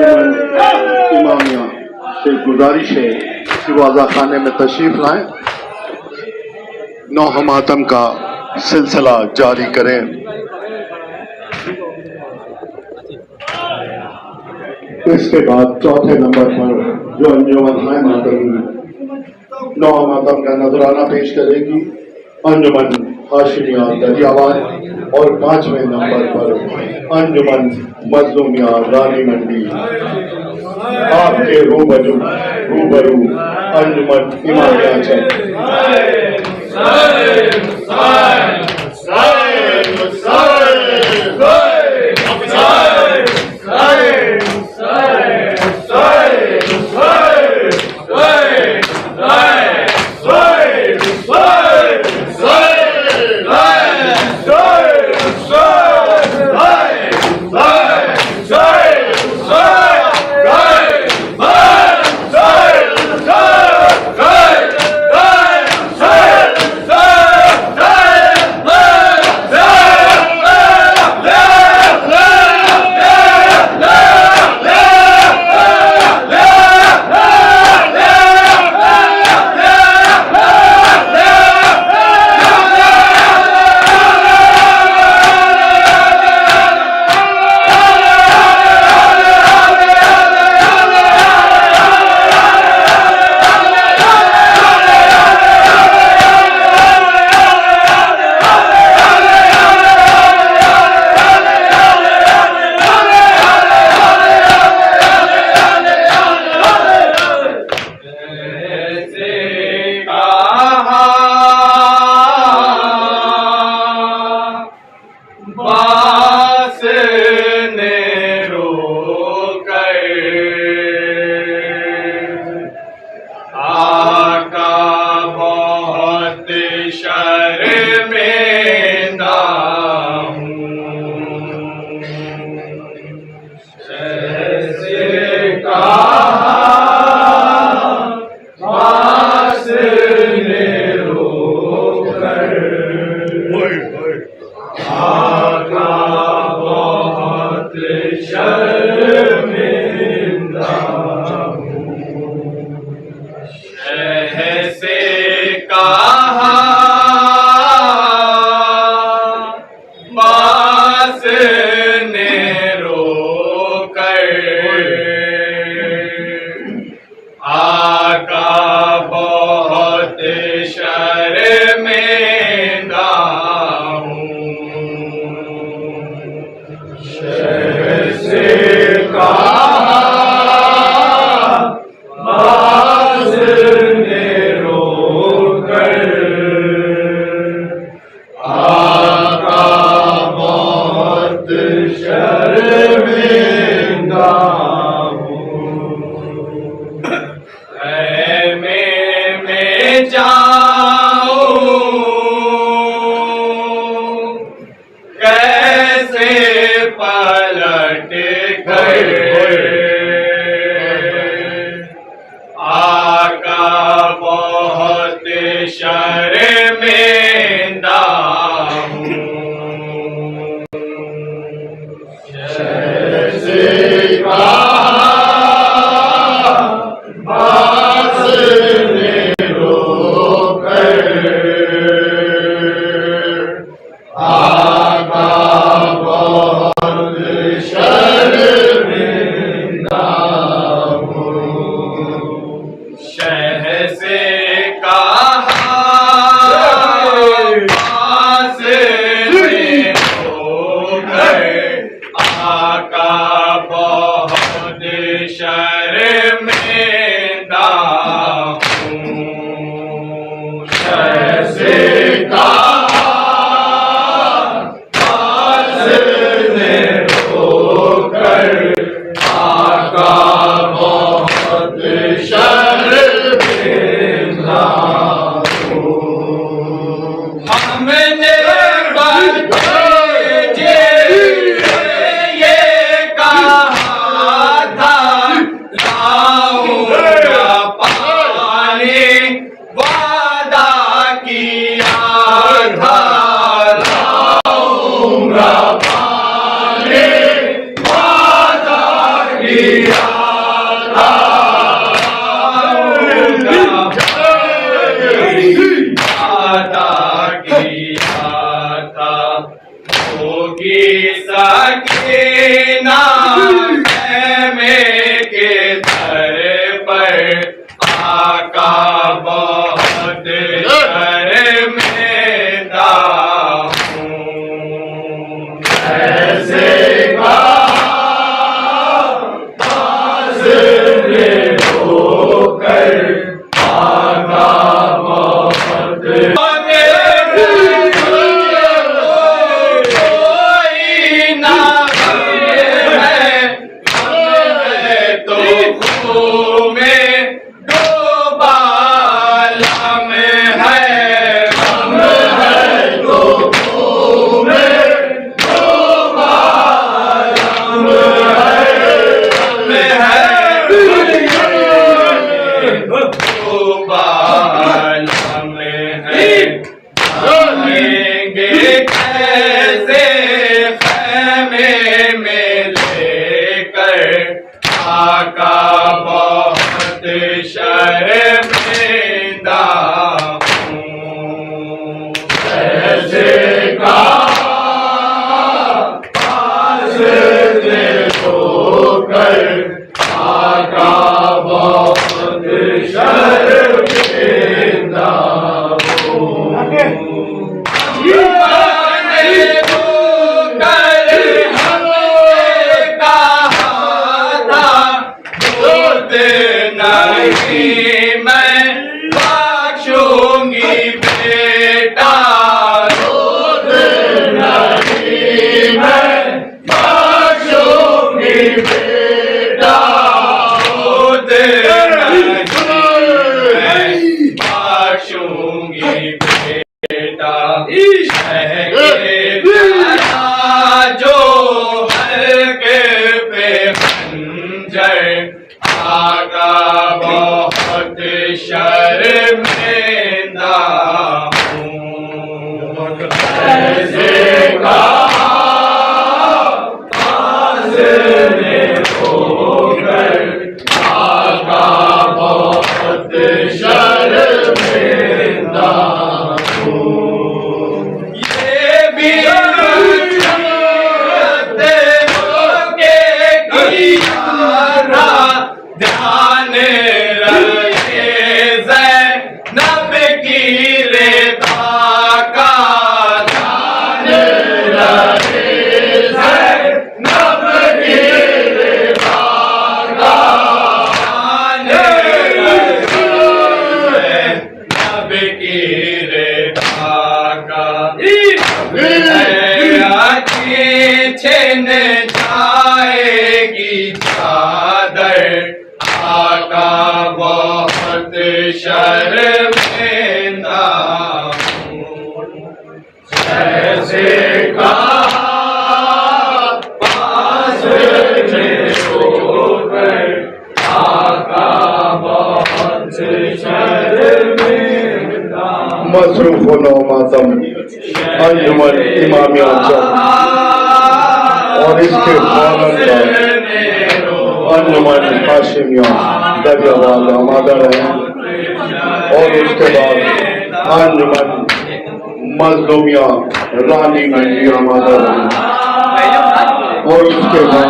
इमामिया से गुजारिश है कि वो आज़ा खाने में तशरीफ लाएं, नौह मातम का सिलसिला जारी करें। इसके बाद चौथे नंबर पर जो अंजुमन हाय मातम नौह मातम का नजराना पेश करेगी अंजुमन हाशिमिया दरियावाद और पांचवें नंबर पर अंजुमन मजलूमिया रानी मंडी। आपके रूबरू अंजुमन इमामिया सकीना में के दर पर आका बहुत शर्मिंदा हूँ। ऐसे होकर आका बहुत आका बहुत शर्मिंदा हूँ। ऐसे पास होकर आका बहुत शर्मिंदा हूँ। नहीं मैं बख्शूंगी बेटा, नहीं मैं बख्शूंगी बेटा, नहीं बख्शूंगी बेटा। जो हल्के पे खंजर आका बहुत शर्मिंदा हूँ। ऐसे होकर आका बहुत शर्मिंदा हूँ। ये भी ध्यान रखे ज़ैनब की रेता का, ध्यान रखे ज़ैनब की रेता का, ध्यान रखे ज़ैनब की रेता का। छिन जाएगी चादर, आका बहुत शर्मिंदा हूँ। ऐसे पास होकर आका बहुत शर्मिंदा। मसरूफ नो मातम अंजुमन इमामिया चौक और इसके फौरन अंजुमन हाशिमिया दरियावाद आमादा रहे, और उसके बाद अंजुमन मजलूमिया रानी मंडी आमादा रहे, और उसके बाद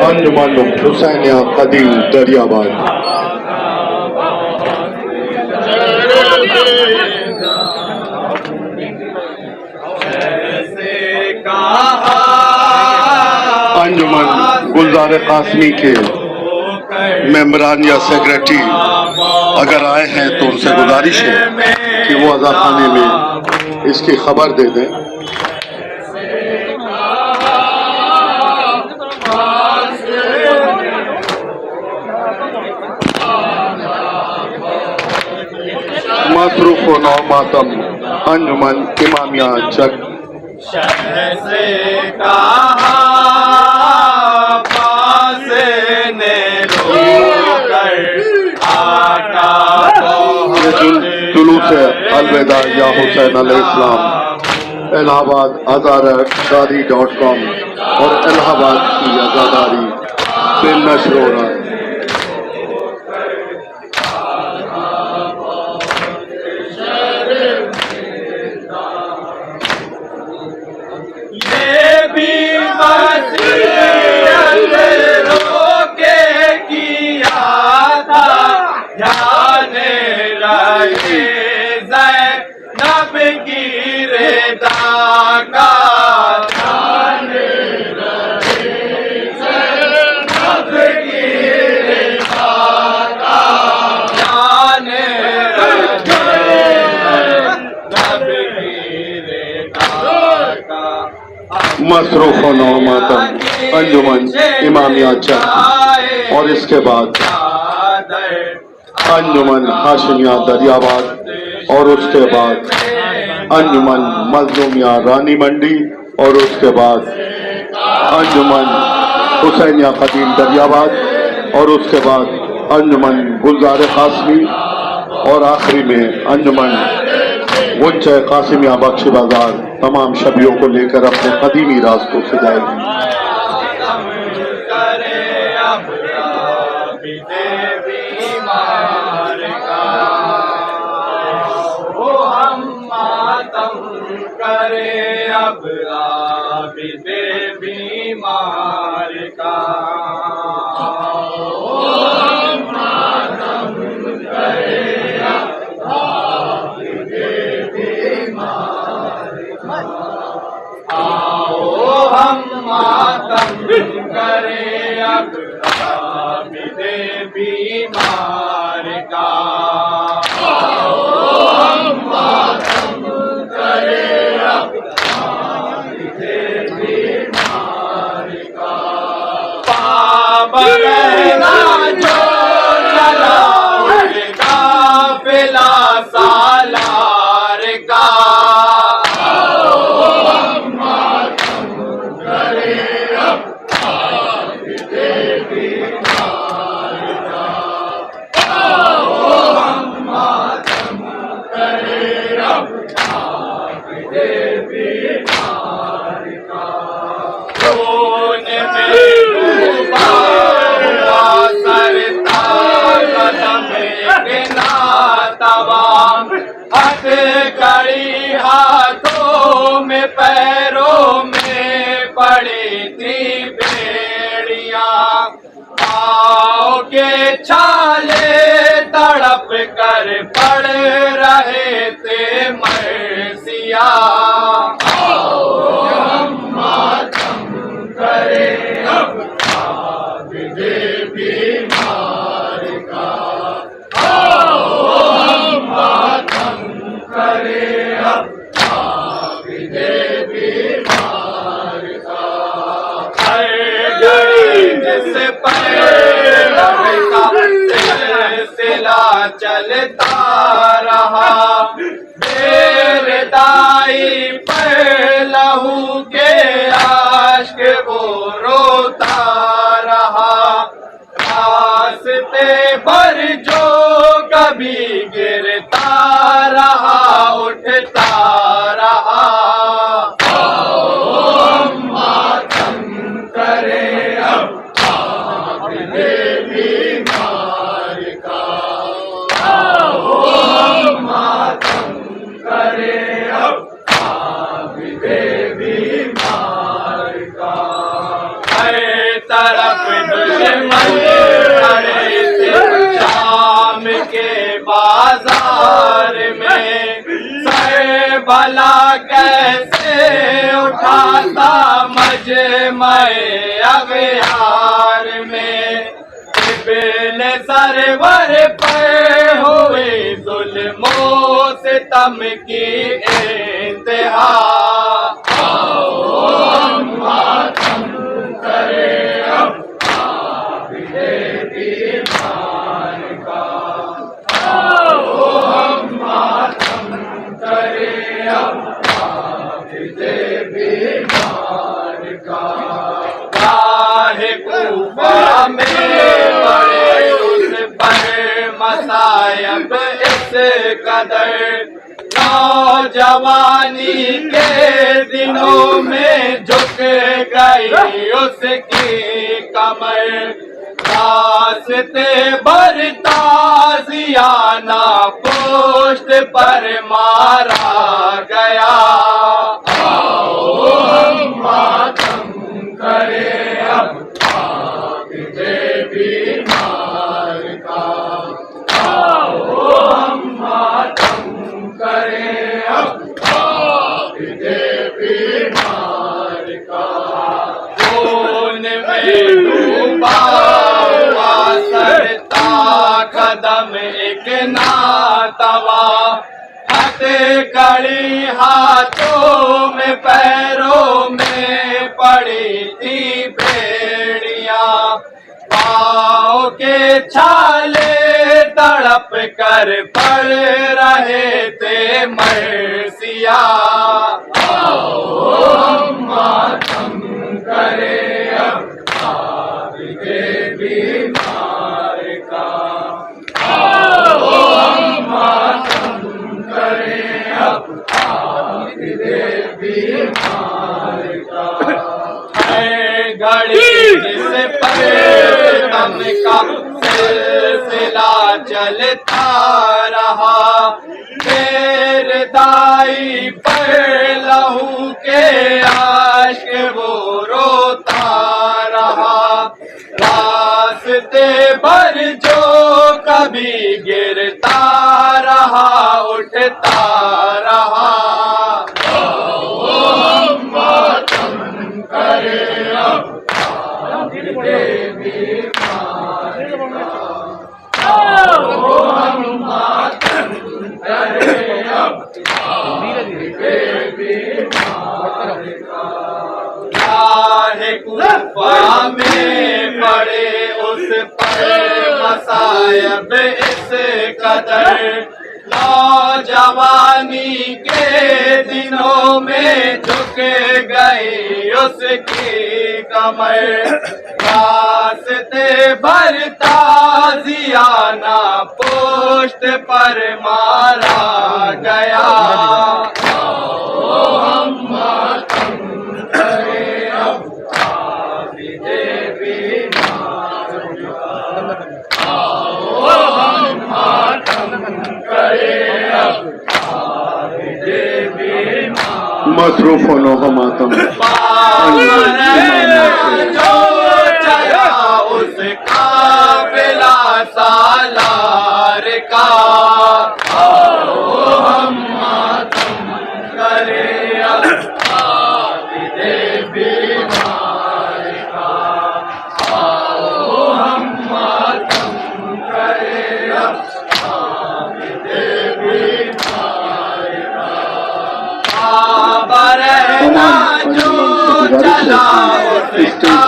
अंजुमन हुसैनिया कदीम दरियाबाद। अंजुमन गुलजार कासमी के मेंबरान या सेक्रेटरी अगर आए हैं तो उनसे गुजारिश है कि वो अज़ाखाने में इसकी खबर दे दें। मसरूफ नौ मातम अंजुमन इमामिया चक। शहर से कहा पास ने रोकर आका जुलूस अलविदा या हुसैन अलैहिस्सलाम इलाहाबाद आज़ादारी.com और इलाहाबाद की आज़ादारी बिल नश्र हो रहा है। ये भी वसीयत रोके किया था, ध्यान रहे ज़ैनब की रिदा का, ध्यान रहे ज़ैनब की रिदा का, ध्यान रहे ज़ैनब की रिदा का। मसरूफ नौ मातम अंजुमन इमामिया चक और इसके बाद अंजुमन हाशिमिया दरियाबाद और उसके बाद अंजुमन मजलूमिया रानी मंडी और उसके बाद अंजुमन हुसैनिया खदीम दरियाबाद और उसके बाद अंजुमन गुलजार कासमी और आखिरी में अंजुमन गुच्चे कासिमिया बख्शी बाजार तमाम शबियों को लेकर अपने कदीमी रास्तों से जाएगी। करे अब आबिदे बीमार का, हम मातम करे अब आबिदे बीमार का, हम मातम करे अब आबिदे बीमार का। पाबना जो चला काफिला सालार का, कड़ी हाथों में पैरों में पड़ी थी बेड़ियां, पाँव के छाले तड़प कर पड़ रहे थे मरसिया, हम मातम करे अब आबिदे बीमार का, करे अब आबिदे बीमार का। हर घड़ी जिस पैर का सिलसिला चलता रहा, बेरदाई पर लहू के आश्क वो रोता रहा, रास्ते पर जो कभी गिरता रहा उठता रहा, हम मातम करे अब आबिदे बीमार का, हम मातम करे अब आबिदे बीमार का। हर तरफ दुश्मन खड़े थे शाम के बाजार में, सर भला कैसे उठाता मजमे अगयार में, इब्न सरवर पर हुए जुल्मों सितम की इंतहा, हम मातम करे अब आबिदे बीमार का, हम मातम करे अब आबिदे बीमार का। काहे कूफा में पड़े उस पर मसायब इस कदर, नौजवान नौजवानी के दिनों में झुक गई उसकी कमर, रास्ते भरता जियाना पोस्ट पर मारा गया। आओ हम मातम करें अब बीमार का, आओ हम मातम करें अब बीमार का। खून में डूबा हुआ सरता कदम एक नातवा, हथकड़ी हाथों में पैरों में पड़ी थी बेड़ियां, पाँव के छाले तड़प कर पड़ रहे थे मरसिया। आओ हम मातम करें अब बीमार का, आओ हम मातम करें अब बीमार का। है घड़ी जिस पर दम का सिलसिला चलता रहा, मेरे दाई पर लहू के आश्क वो रोता रहा। रास्ते पर जो कभी गिरता रहा उठता रहा। आओ हम मातम करें अब बीमार का, आओ हम मातम करें अब बीमार का। चाहे कुफा में पड़े उस पर मसायब इस कदर, नौजवानी के दिनों में झुक गई उसकी कमर, रास्ते भरता जियाना पोस्ट पर मारा गया। आओ हम मातम करें अब बीमार का, आओ हम मातम करें अब बीमार। मसरूफ होनो हो मातम जो चला उसका बिला सालार का। आओ हम मातम करें अब बीमार का, आओ हम मातम करें अब बीमार का। रहना जो चला उसका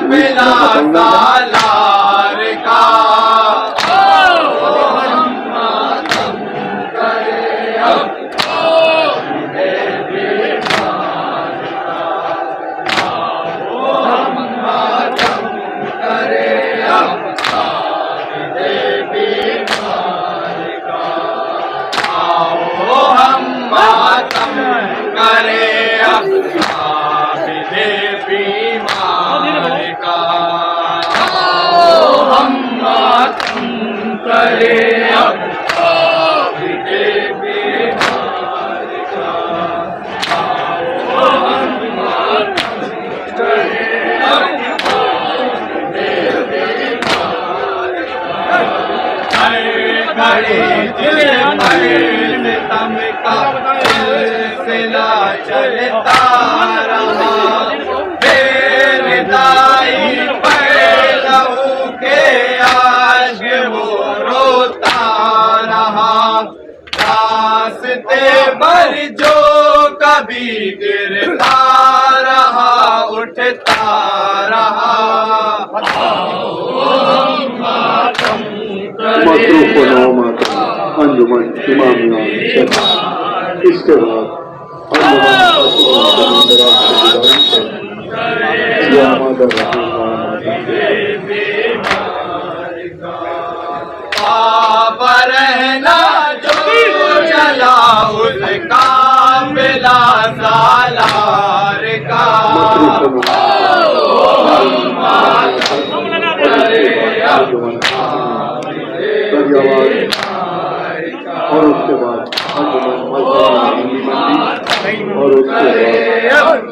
बिला सालार का। आओ हम मातम करें अब बीमार का, आओ हम मातम करें अब बीमार का, आओ हम मातम करें अब बीमार का, आओ हम मातम करें अब बीमार का, आओ हम मातम करें अब बीमार का। घड़ी दिल पर सितम का सिलसिला चलता रहा, मेरे दाई पर लहू के आश्क वो रोता रहा। रास्ते पर जो कभी गिरता रहा उठता रहा। आओ हम मातम मसरूफ होनो हो मातम अंजुमन इमामिया इसके बाद रहना जो चला उसका और उसके बाद अंजुमन मजहबी मंडी और उसके बाद